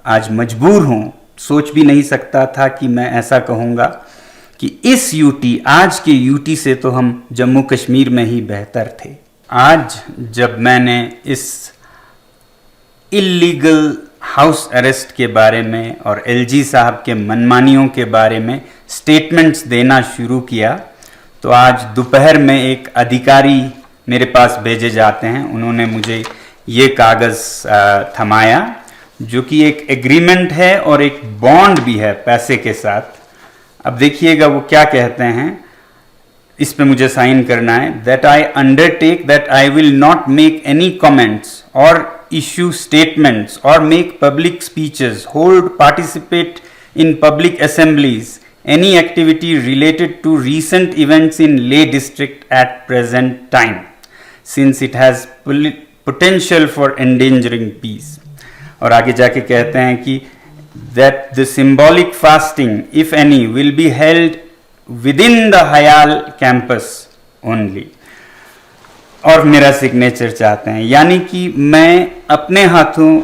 आज मजबूर हूँ, सोच भी नहीं सकता था कि मैं ऐसा कहूँगा कि इस यूटी, आज के यूटी से तो हम जम्मू कश्मीर में ही बेहतर थे। आज जब मैंने इस इल्लीगल हाउस अरेस्ट के बारे में और एलजी साहब के मनमानियों के बारे में स्टेटमेंट्स देना शुरू किया, तो आज दोपहर में एक अधिकारी मेरे पास भेजे जाते हैं। उन्होंने मुझे ये कागज़ थमाया जो कि एक एग्रीमेंट है और एक बॉन्ड भी है पैसे के साथ। अब देखिएगा वो क्या कहते हैं, इस पे मुझे साइन करना है। That I undertake that I will not make any comments और issue statements or make public speeches, hold, participate in public assemblies, any activity related to recent events in Leh district at present time, since it has potential for endangering peace. और आगे जाके कहते हैं कि that the symbolic fasting, if any, will be held within the Hayal campus only. और मेरा signature चाहते हैं, यानी कि मैं अपने हाथों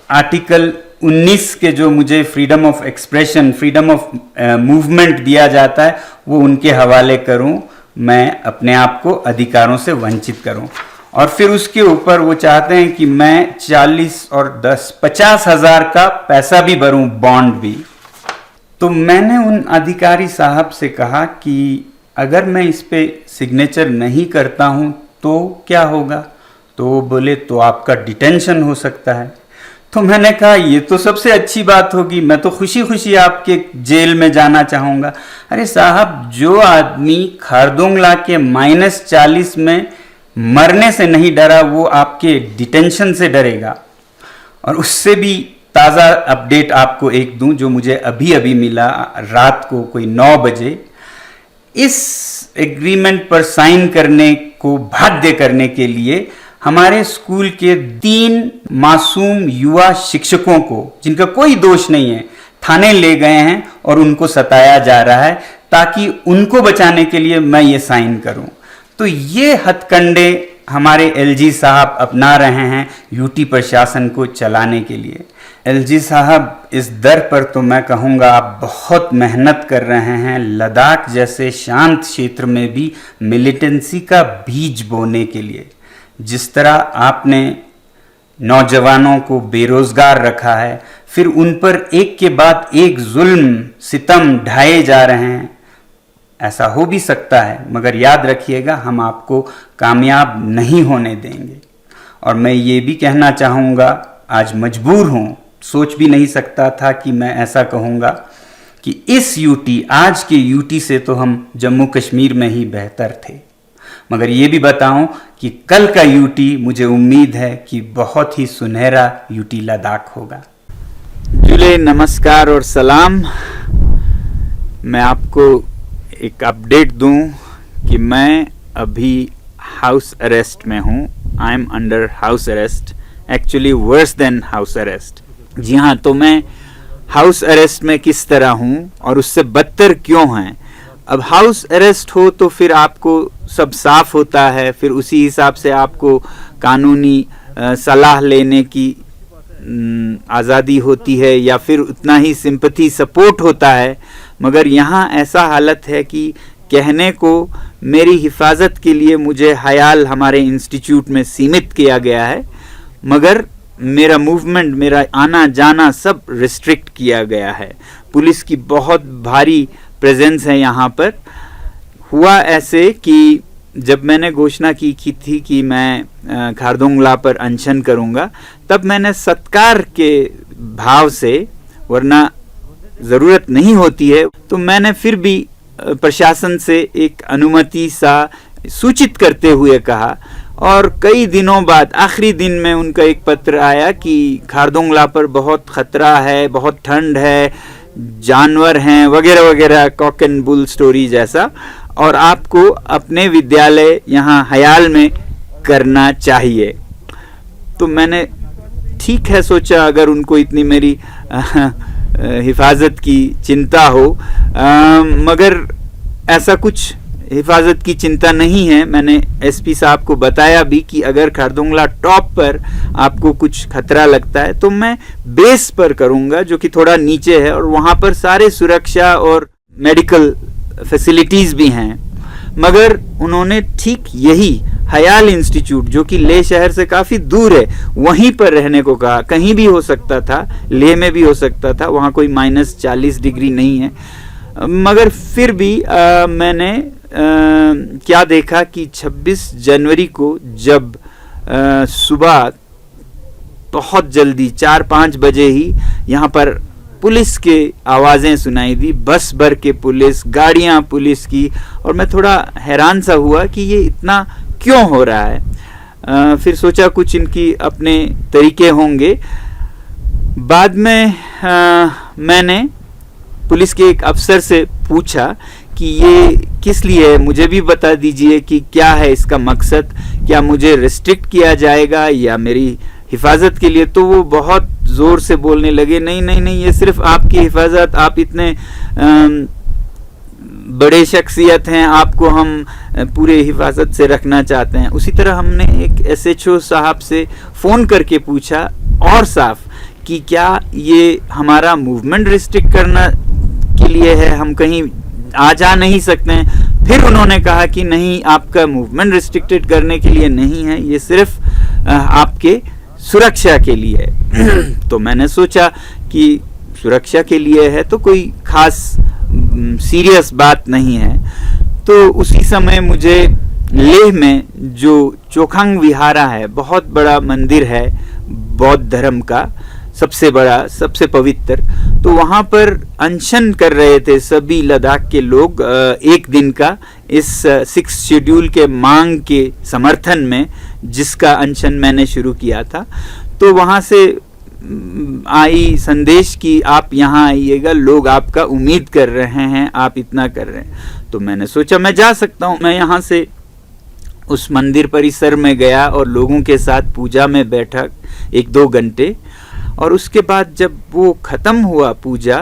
आर्टिकल 19 के जो मुझे freedom of expression, freedom of movement दिया जाता है, वो उनके हवाले करूं, मैं अपने आप को अधिकारों से वंचित करूं। और फिर उसके ऊपर वो चाहते हैं कि मैं 40 और 10 50,000 का पैसा भी भरूं, बॉन्ड भी। तो मैंने उन अधिकारी साहब से कहा कि अगर मैं इस पे सिग्नेचर नहीं करता हूं तो क्या होगा? तो वो बोले तो आपका डिटेंशन हो सकता है। तो मैंने कहा ये तो सबसे अच्छी बात होगी, मैं तो खुशी खुशी आपके जेल में जाना चाहूँगा। अरे साहब, जो आदमी खारदुंगला के -40 में मरने से नहीं डरा, वो आपके डिटेंशन से डरेगा। और उससे भी ताज़ा अपडेट आपको एक दूं जो मुझे अभी अभी मिला रात को कोई 9 बजे। इस एग्रीमेंट पर साइन करने को बाध्य करने के लिए हमारे स्कूल के 3 मासूम युवा शिक्षकों को, जिनका कोई दोष नहीं है, थाने ले गए हैं और उनको सताया जा रहा है ताकि उनको बचाने के लिए मैं ये साइन करूं। तो ये हथकंडे हमारे एलजी साहब अपना रहे हैं यूटी प्रशासन को चलाने के लिए। एलजी साहब, इस दर पर तो मैं कहूँगा आप बहुत मेहनत कर रहे हैं लद्दाख जैसे शांत क्षेत्र में भी मिलिटेंसी का बीज बोने के लिए। जिस तरह आपने नौजवानों को बेरोजगार रखा है, फिर उन पर एक के बाद एक जुल्म सितम ढाए जा रहे हैं, ऐसा हो भी सकता है, मगर याद रखिएगा हम आपको कामयाब नहीं होने देंगे। और मैं ये भी कहना चाहूँगा, आज मजबूर हूँ, सोच भी नहीं सकता था कि मैं ऐसा कहूँगा कि इस यूटी, आज के यूटी से तो हम जम्मू कश्मीर में ही बेहतर थे। मगर ये भी बताऊं कि कल का यूटी मुझे उम्मीद है कि बहुत ही सुनहरा यूटी लद्दाख होगा। जुले नमस्कार और सलाम। मैं आपको एक अपडेट दूं कि मैं अभी हाउस अरेस्ट में हूं। I am under house arrest, actually worse than house arrest. जी हाँ, तो मैं हाउस अरेस्ट में किस तरह हूं और उससे बदतर क्यों हैं। अब हाउस अरेस्ट हो तो फिर आपको सब साफ होता है, फिर उसी हिसाब से आपको कानूनी सलाह लेने की आज़ादी होती है या फिर उतना ही सिंपैथी सपोर्ट होता है। मगर यहाँ ऐसा हालत है कि कहने को मेरी हिफाजत के लिए मुझे हयाल हमारे इंस्टीट्यूट में सीमित किया गया है, मगर मेरा मूवमेंट, मेरा आना जाना सब रिस्ट्रिक्ट किया गया है। पुलिस की बहुत भारी प्रेजेंस है यहाँ पर। हुआ ऐसे कि जब मैंने घोषणा की थी कि मैं खारदुंगला पर अनशन करूँगा, तब मैंने सत्कार के भाव से, वरना ज़रूरत नहीं होती है, तो मैंने फिर भी प्रशासन से एक अनुमति सा सूचित करते हुए कहा। और कई दिनों बाद आखिरी दिन में उनका एक पत्र आया कि खारदुंगला पर बहुत ख़तरा है, बहुत ठंड है, जानवर हैं वगैरह वगैरह, कॉक एंड बुल स्टोरी जैसा, और आपको अपने विद्यालय यहाँ हयाल में करना चाहिए। तो मैंने ठीक है सोचा, अगर उनको इतनी मेरी हिफाजत की चिंता हो, मगर ऐसा कुछ हिफाजत की चिंता नहीं है। मैंने एसपी साहब को बताया भी कि अगर खारदुंगला टॉप पर आपको कुछ खतरा लगता है तो मैं बेस पर करूंगा, जो कि थोड़ा नीचे है, और वहां पर सारे सुरक्षा और मेडिकल फैसिलिटीज भी हैं। मगर उन्होंने ठीक यही हयाल इंस्टीट्यूट, जो कि लेह शहर से काफी दूर है, वहीं पर रहने को कहा। कहीं भी हो सकता था, लेह में भी हो सकता था, वहां कोई -40 डिग्री नहीं है। मगर फिर भी मैंने क्या देखा कि 26 जनवरी को जब सुबह बहुत जल्दी 4-5 बजे ही यहाँ पर पुलिस के आवाज़ें सुनाई दी, बस भर के पुलिस, गाड़ियाँ पुलिस की, और मैं थोड़ा हैरान सा हुआ कि ये इतना क्यों हो रहा है। फिर सोचा कुछ इनकी अपने तरीके होंगे। बाद में मैंने पुलिस के एक अफसर से पूछा कि ये किस लिए है, मुझे भी बता दीजिए कि क्या है इसका मकसद, क्या मुझे रिस्ट्रिक्ट किया जाएगा या मेरी हिफाजत के लिए। तो वो बहुत ज़ोर से बोलने लगे, नहीं नहीं नहीं, ये सिर्फ आपकी हिफाजत, आप इतने बड़े शख्सियत हैं, आपको हम पूरे हिफाजत से रखना चाहते हैं। उसी तरह हमने एक SHO साहब से फ़ोन करके पूछा और साफ कि क्या ये हमारा मूवमेंट रिस्ट्रिक्ट करना के लिए है, हम कहीं आ जा नहीं सकते हैं। फिर उन्होंने कहा कि नहीं, आपका मूवमेंट रिस्ट्रिक्टेड करने के लिए नहीं है, ये सिर्फ आपके सुरक्षा के लिए है। तो मैंने सोचा कि सुरक्षा के लिए है तो कोई खास सीरियस बात नहीं है। तो उसी समय मुझे लेह में जो चोखांग विहारा है, बहुत बड़ा मंदिर है बौद्ध धर्म का, सबसे बड़ा, सबसे पवित्र, तो वहाँ पर अनशन कर रहे थे सभी लद्दाख के लोग एक दिन का, इस 6 शेड्यूल के मांग के समर्थन में, जिसका अनशन मैंने शुरू किया था। तो वहाँ से आई संदेश कि आप यहाँ आइएगा, लोग आपका उम्मीद कर रहे हैं, आप इतना कर रहे हैं। तो मैंने सोचा मैं जा सकता हूँ। मैं यहाँ से उस मंदिर परिसर में गया और लोगों के साथ पूजा में बैठा 1-2 घंटे, और उसके बाद जब वो ख़त्म हुआ पूजा,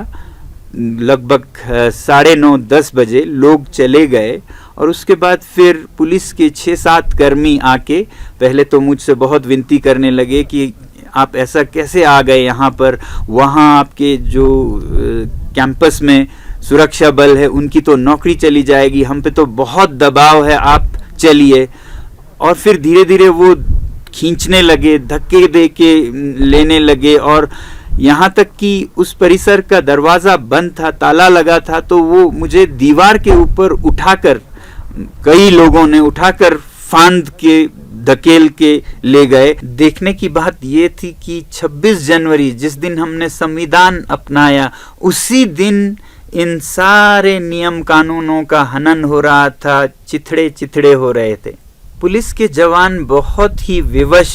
लगभग 9:30-10 बजे लोग चले गए, और उसके बाद फिर पुलिस के 6-7 कर्मी आके पहले तो मुझसे बहुत विनती करने लगे कि आप ऐसा कैसे आ गए यहाँ पर, वहाँ आपके जो कैंपस में सुरक्षा बल है उनकी तो नौकरी चली जाएगी, हम पे तो बहुत दबाव है, आप चलिए। और फिर धीरे धीरे वो खींचने लगे, धक्के दे के लेने लगे, और यहाँ तक कि उस परिसर का दरवाज़ा बंद था, ताला लगा था, तो वो मुझे दीवार के ऊपर उठाकर, कई लोगों ने उठाकर फांद के धकेल के ले गए। देखने की बात ये थी कि 26 जनवरी जिस दिन हमने संविधान अपनाया, उसी दिन इन सारे नियम कानूनों का हनन हो रहा था, चिथड़े चिथड़े हो रहे थे। पुलिस के जवान बहुत ही विवश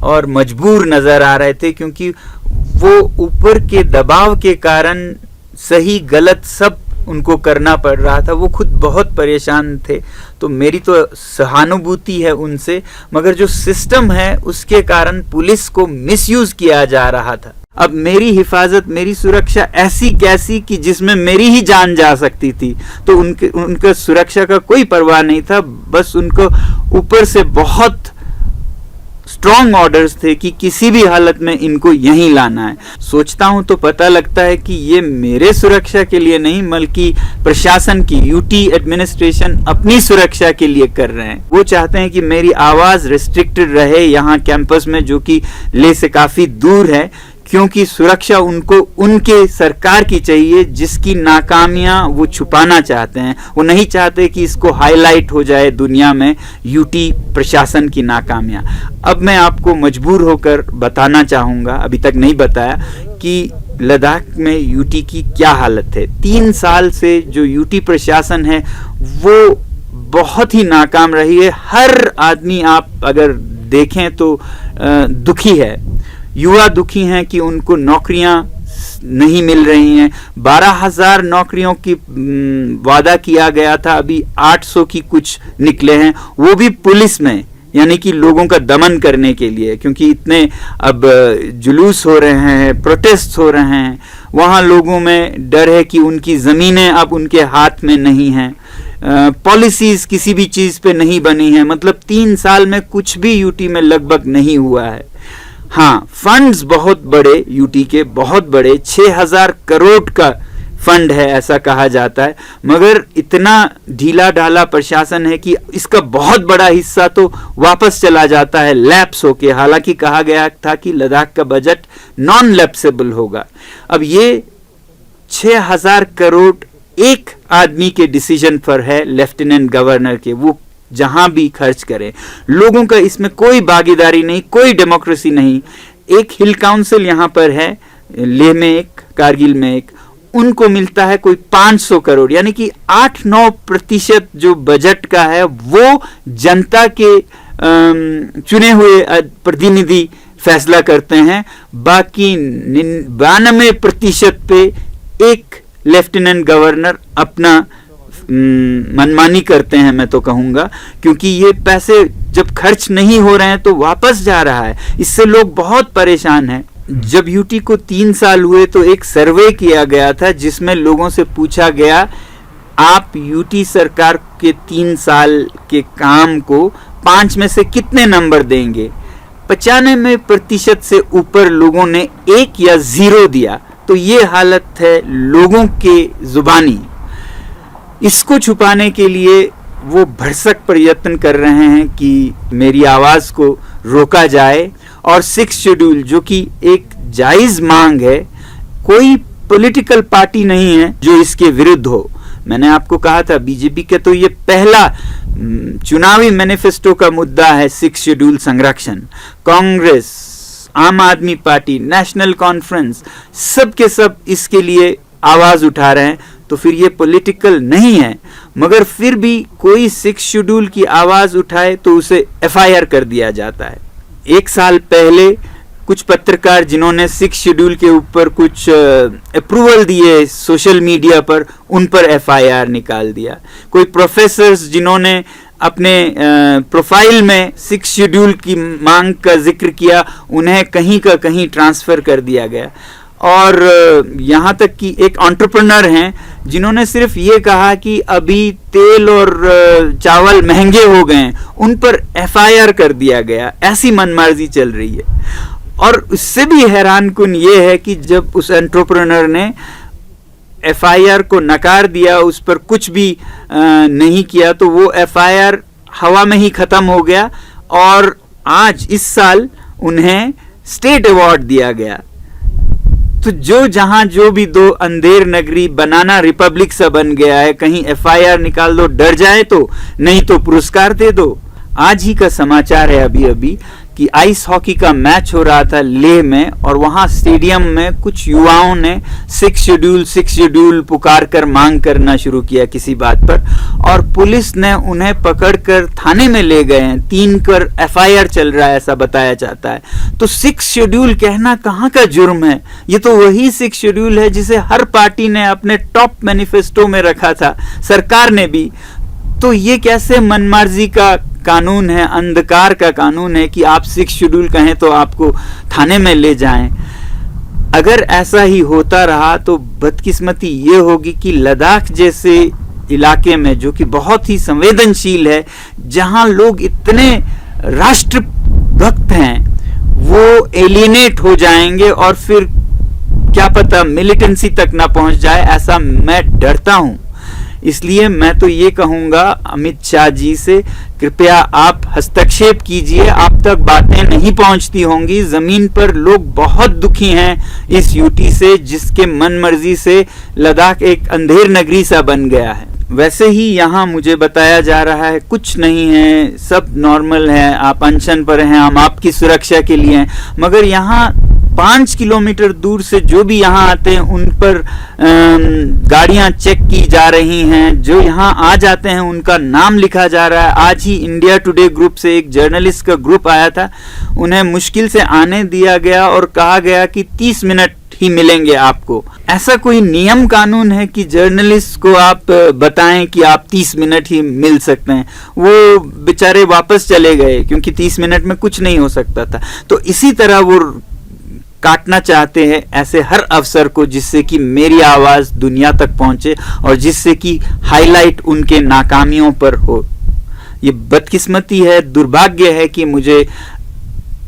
और मजबूर नजर आ रहे थे, क्योंकि वो ऊपर के दबाव के कारण सही गलत सब उनको करना पड़ रहा था। वो खुद बहुत परेशान थे। तो मेरी तो सहानुभूति है उनसे, मगर जो सिस्टम है उसके कारण पुलिस को मिसयूज किया जा रहा था। अब मेरी हिफाजत, मेरी सुरक्षा ऐसी कैसी कि जिसमें मेरी ही जान जा सकती थी, तो उनका सुरक्षा का कोई परवाह नहीं था। बस उनको ऊपर से बहुत स्ट्रॉन्ग ऑर्डर्स थे कि किसी भी हालत में इनको यहीं लाना है। सोचता हूं तो पता लगता है कि ये मेरे सुरक्षा के लिए नहीं, बल्कि प्रशासन की, यूटी एडमिनिस्ट्रेशन अपनी सुरक्षा के लिए कर रहे हैं। वो चाहते हैं कि मेरी आवाज रिस्ट्रिक्टेड रहे यहाँ कैंपस में, जो कि लेह से काफी दूर है, क्योंकि सुरक्षा उनको उनके सरकार की चाहिए, जिसकी नाकामियां वो छुपाना चाहते हैं। वो नहीं चाहते कि इसको हाईलाइट हो जाए दुनिया में यूटी प्रशासन की नाकामियां। अब मैं आपको मजबूर होकर बताना चाहूँगा, अभी तक नहीं बताया, कि लद्दाख में यूटी की क्या हालत है। 3 साल से जो यूटी प्रशासन है वो बहुत ही नाकाम रही है। हर आदमी आप अगर देखें तो दुखी है। युवा दुखी हैं कि उनको नौकरियां नहीं मिल रही हैं। 12,000 नौकरियों की वादा किया गया था, अभी 800 की कुछ निकले हैं, वो भी पुलिस में, यानी कि लोगों का दमन करने के लिए, क्योंकि इतने अब जुलूस हो रहे हैं, प्रोटेस्ट हो रहे हैं। वहाँ लोगों में डर है कि उनकी ज़मीनें अब उनके हाथ में नहीं हैं। पॉलिसीज किसी भी चीज पे नहीं बनी है। मतलब 3 साल में कुछ भी यूटी में लगभग नहीं हुआ है। हाँ, फंड्स बहुत बड़े, यूटी के बहुत बड़े, 6000 करोड़ का फंड है ऐसा कहा जाता है, मगर इतना ढीला ढाला प्रशासन है कि इसका बहुत बड़ा हिस्सा तो वापस चला जाता है लैप्स होके। हालांकि कहा गया था कि लद्दाख का बजट नॉन लैप्सेबल होगा। अब ये 6000 करोड़ एक आदमी के डिसीजन पर है, लेफ्टिनेंट गवर्नर के, वो जहां भी खर्च करें। लोगों का इसमें कोई भागीदारी नहीं, कोई डेमोक्रेसी नहीं। एक हिल काउंसिल यहां पर है, लेह में एक, कारगिल में एक, उनको मिलता है कोई 500 करोड़, यानी कि 8-9% जो बजट का है वो जनता के चुने हुए प्रतिनिधि फैसला करते हैं। बाकी 92% पे एक लेफ्टिनेंट गवर्नर अपना मनमानी करते हैं, मैं तो कहूंगा, क्योंकि ये पैसे जब खर्च नहीं हो रहे हैं तो वापस जा रहा है। इससे लोग बहुत परेशान हैं। जब यूटी को 3 साल हुए तो एक सर्वे किया गया था जिसमें लोगों से पूछा गया, आप यूटी सरकार के 3 साल के काम को 5 में से कितने नंबर देंगे? 95% से ऊपर लोगों ने 1 या 0 दिया। तो ये हालत है लोगों के जुबानी। इसको छुपाने के लिए वो भरसक प्रयत्न कर रहे हैं कि मेरी आवाज को रोका जाए। और 6 शेड्यूल जो कि एक जायज मांग है, कोई पॉलिटिकल पार्टी नहीं है जो इसके विरुद्ध हो। मैंने आपको कहा था बीजेपी के तो ये पहला चुनावी मैनिफेस्टो का मुद्दा है 6 शेड्यूल संरक्षण। कांग्रेस, आम आदमी पार्टी, नेशनल कॉन्फ्रेंस, सब के सब इसके लिए आवाज उठा रहे हैं। तो फिर ये पॉलिटिकल नहीं है, मगर फिर भी कोई 6 शेड्यूल की आवाज उठाए तो उसे एफआईआर कर दिया जाता है। 1 साल पहले कुछ पत्रकार जिन्होंने 6 शेड्यूल के ऊपर कुछ अप्रूवल दिए सोशल मीडिया पर, उन पर एफआईआर निकाल दिया। कोई प्रोफेसर्स जिन्होंने अपने प्रोफाइल में 6 शेड्यूल की मांग का जिक्र किया, उन्हें कहीं का कहीं ट्रांसफर कर दिया गया। और यहाँ तक कि एक एंटरप्रेन्योर हैं जिन्होंने सिर्फ ये कहा कि अभी तेल और चावल महंगे हो गए हैं, उन पर एफआईआर कर दिया गया। ऐसी मनमार्जी चल रही है। और उससे भी हैरानकुन ये है कि जब उस एंटरप्रेन्योर ने एफआईआर को नकार दिया, उस पर कुछ भी नहीं किया, तो वो एफआईआर हवा में ही खत्म हो गया। और आज इस साल उन्हें स्टेट अवार्ड दिया गया। तो जहां जो भी दो अंधेर नगरी बनाना रिपब्लिक सा बन गया है, कहीं एफआईआर निकाल दो डर जाए तो, नहीं तो पुरस्कार दे दो। आज ही का समाचार है अभी कि आइस हॉकी का मैच हो रहा था लेह में, और वहां स्टेडियम में कुछ युवाओं ने 6 शेड्यूल पुकार कर मांग करना शुरू किया किसी बात पर, और पुलिस ने उन्हें पकड़कर थाने में ले गए हैं। 3 कर एफआईआर चल रहा है ऐसा बताया जाता है। तो 6 शेड्यूल कहना कहाँ का जुर्म है? ये तो वही 6 शेड्यूल है जिसे हर पार्टी ने अपने टॉप मैनिफेस्टो में रखा था, सरकार ने भी। तो ये कैसे मनमर्जी का कानून है, अंधकार का कानून है कि आप 6 शेड्यूल कहें तो आपको थाने में ले जाएं। अगर ऐसा ही होता रहा तो बदकिस्मती ये होगी कि लद्दाख जैसे इलाके में, जो कि बहुत ही संवेदनशील है, जहां लोग इतने राष्ट्रभक्त हैं, वो एलियनेट हो जाएंगे और फिर क्या पता मिलिटेंसी तक ना पहुंच जाए, ऐसा मैं डरता हूं। इसलिए मैं तो ये कहूंगा अमित शाह जी से, कृपया आप हस्तक्षेप कीजिए। आप तक बातें नहीं पहुंचती होंगी, जमीन पर लोग बहुत दुखी हैं इस यूटी से, जिसके मन मर्जी से लद्दाख एक अंधेर नगरी सा बन गया है। वैसे ही यहाँ मुझे बताया जा रहा है कुछ नहीं है, सब नॉर्मल है, आप अनशन पर हैं, हम आपकी सुरक्षा के लिए हैं। मगर यहाँ 5 किलोमीटर दूर से जो भी यहाँ आते हैं उन पर गाड़ियां चेक की जा रही हैं। जो यहाँ आ जाते हैं उनका नाम लिखा जा रहा है। आज ही इंडिया टुडे ग्रुप से एक जर्नलिस्ट का ग्रुप आया था, उन्हें मुश्किल से आने दिया गया और कहा गया कि 30 मिनट ही मिलेंगे आपको। ऐसा कोई नियम कानून है कि जर्नलिस्ट को आप बताएं कि आप 30 मिनट ही मिल सकते हैं? वो बेचारे वापस चले गए क्योंकि 30 मिनट में कुछ नहीं हो सकता था। तो इसी तरह वो काटना चाहते हैं ऐसे हर अवसर को, जिससे कि मेरी आवाज़ दुनिया तक पहुंचे और जिससे कि हाईलाइट उनके नाकामियों पर हो। ये बदकिस्मती है, दुर्भाग्य है कि मुझे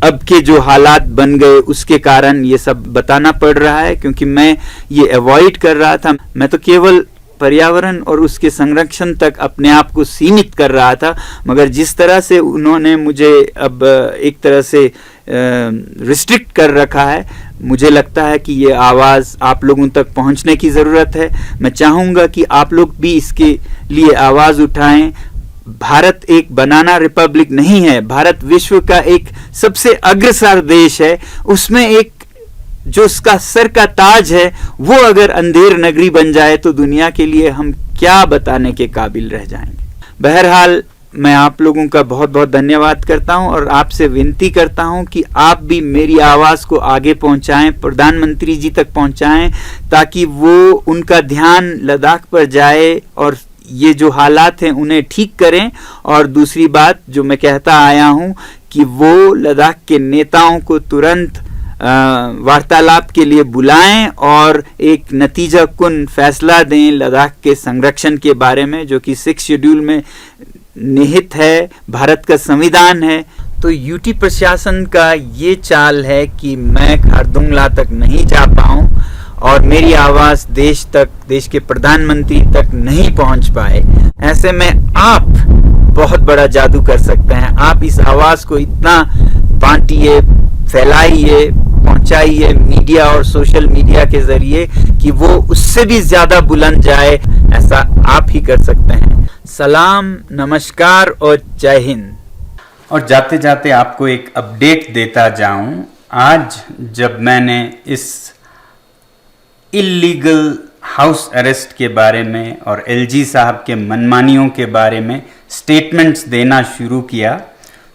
अब के जो हालात बन गए उसके कारण ये सब बताना पड़ रहा है, क्योंकि मैं ये अवॉइड कर रहा था। मैं तो केवल पर्यावरण और उसके संरक्षण तक अपने आप को सीमित कर रहा था, मगर जिस तरह से उन्होंने मुझे अब एक तरह से रिस्ट्रिक्ट कर रखा है, मुझे लगता है कि ये आवाज़ आप लोगों तक पहुंचने की ज़रूरत है। मैं चाहूँगा कि आप लोग भी इसके लिए आवाज़ उठाएं। भारत एक बनाना रिपब्लिक नहीं है, भारत विश्व का एक सबसे अग्रसर देश है। उसमें एक जो उसका सर का ताज है वो अगर अंधेर नगरी बन जाए तो दुनिया के लिए हम क्या बताने के काबिल रह जाएंगे। बहरहाल मैं आप लोगों का बहुत बहुत धन्यवाद करता हूं और आपसे विनती करता हूं कि आप भी मेरी आवाज़ को आगे पहुंचाएं, प्रधानमंत्री जी तक पहुंचाएं, ताकि वो उनका ध्यान लद्दाख पर जाए और ये जो हालात हैं उन्हें ठीक करें। और दूसरी बात जो मैं कहता आया हूं कि वो लद्दाख के नेताओं को तुरंत वार्तालाप के लिए बुलाएं और एक नतीजा कुन फैसला दें लद्दाख के संरक्षण के बारे में, जो कि 6 शेड्यूल में निहित है, भारत का संविधान है। तो यूटी प्रशासन का ये चाल है कि मैं खारदुंगला तक नहीं जा पाऊं और मेरी आवाज़ देश तक, देश के प्रधानमंत्री तक नहीं पहुंच पाए। ऐसे में आप बहुत बड़ा जादू कर सकते हैं। आप इस आवाज़ को इतना बांटिए, फैलाइए, पहुंचाइए मीडिया और सोशल मीडिया के जरिए कि वो उससे भी ज़्यादा बुलंद जाए। ऐसा आप ही कर सकते हैं। सलाम, नमस्कार और जय हिंद। और जाते जाते आपको एक अपडेट देता जाऊं। आज जब मैंने इस इल्लीगल हाउस अरेस्ट के बारे में और एलजी साहब के मनमानियों के बारे में स्टेटमेंट्स देना शुरू किया,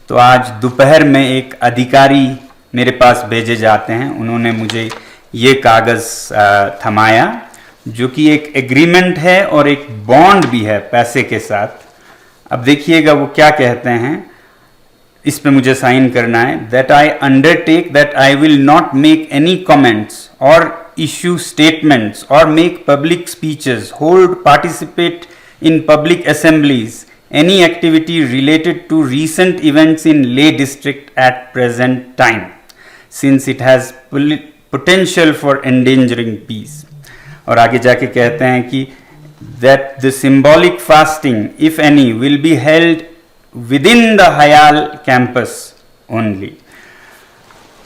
तो आज दोपहर में एक अधिकारी मेरे पास भेजे जाते हैं। उन्होंने मुझे ये कागज़ थमाया, जो कि एक एग्रीमेंट है और एक बॉन्ड भी है पैसे के साथ। अब देखिएगा वो क्या कहते हैं। इस पे मुझे साइन करना है। That I undertake that I will not make any comments और issue statements or make public speeches, hold, participate in public assemblies, any activity related to recent events in Leh district at present time, since it has potential for endangering peace. और आगे जाके कहते हैं कि that the symbolic fasting, if any, will be held within the Hayal campus only.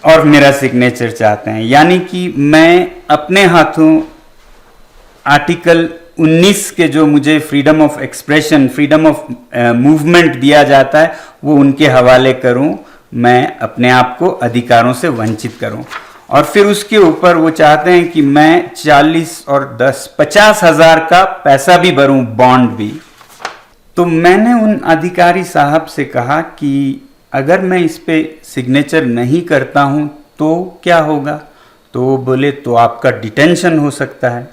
और मेरा signature चाहते हैं, यानी कि मैं अपने हाथों आर्टिकल 19 के जो मुझे freedom of expression, freedom of movement दिया जाता है, वो उनके हवाले करूं। मैं अपने आप को अधिकारों से वंचित करूं। और फिर उसके ऊपर वो चाहते हैं कि मैं 40 और 10 50,000 का पैसा भी भरूं, बॉन्ड भी। तो मैंने उन अधिकारी साहब से कहा कि अगर मैं इस पे सिग्नेचर नहीं करता हूं तो क्या होगा? तो वो बोले तो आपका डिटेंशन हो सकता है।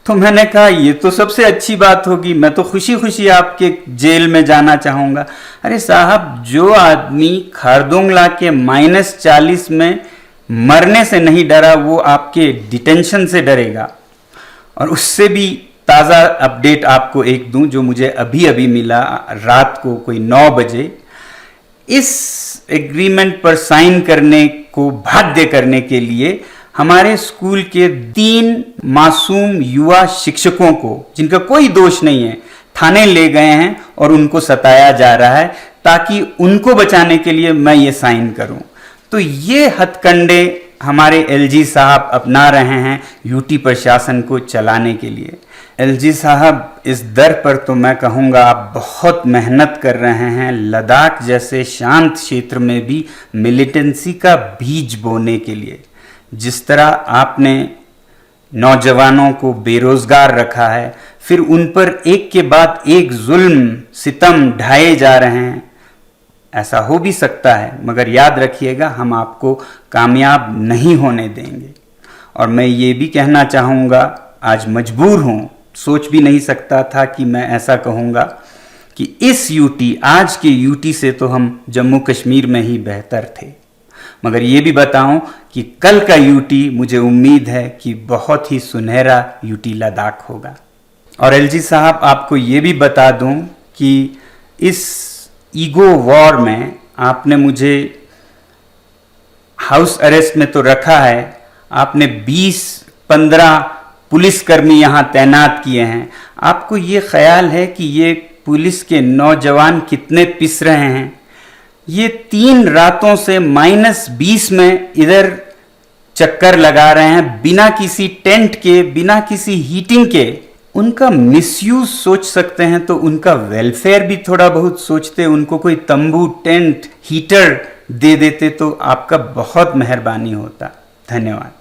तो मैंने कहा ये तो सबसे अच्छी बात होगी, मैं तो खुशी खुशी आपके जेल में जाना चाहूँगा। अरे साहब, जो आदमी खारदुंगला के -40 में मरने से नहीं डरा, वो आपके डिटेंशन से डरेगा। और उससे भी ताज़ा अपडेट आपको एक दूं जो मुझे अभी अभी मिला रात को कोई 9 बजे। इस एग्रीमेंट पर साइन करने को बाध्य करने के लिए हमारे स्कूल के 3 मासूम युवा शिक्षकों को, जिनका कोई दोष नहीं है, थाने ले गए हैं और उनको सताया जा रहा है ताकि उनको बचाने के लिए मैं ये साइन करूं। तो ये हथकंडे हमारे एलजी साहब अपना रहे हैं यूटी प्रशासन को चलाने के लिए। एलजी साहब, इस दर पर तो मैं कहूँगा आप बहुत मेहनत कर रहे हैं लद्दाख जैसे शांत क्षेत्र में भी मिलिटेंसी का बीज बोने के लिए। जिस तरह आपने नौजवानों को बेरोजगार रखा है, फिर उन पर एक के बाद एक जुल्म सितम ढाए जा रहे हैं, ऐसा हो भी सकता है, मगर याद रखिएगा हम आपको कामयाब नहीं होने देंगे। और मैं ये भी कहना चाहूँगा, आज मजबूर हूँ, सोच भी नहीं सकता था कि मैं ऐसा कहूँगा कि इस यूटी, आज के यूटी से तो हम जम्मू कश्मीर में ही बेहतर थे। मगर ये भी बताऊं कि कल का यूटी मुझे उम्मीद है कि बहुत ही सुनहरा यूटी लद्दाख होगा। और एलजी साहब, आपको ये भी बता दूं कि इस ईगो वॉर में आपने मुझे हाउस अरेस्ट में तो रखा है, आपने 20-15 पुलिसकर्मी यहाँ तैनात किए हैं। आपको ये ख्याल है कि ये पुलिस के नौजवान कितने पिस रहे हैं? ये 3 रातों से -20 में इधर चक्कर लगा रहे हैं, बिना किसी टेंट के, बिना किसी हीटिंग के। उनका मिसयूज सोच सकते हैं तो उनका वेलफेयर भी थोड़ा बहुत सोचते, उनको कोई तंबू, टेंट, हीटर दे देते तो आपका बहुत मेहरबानी होता। धन्यवाद।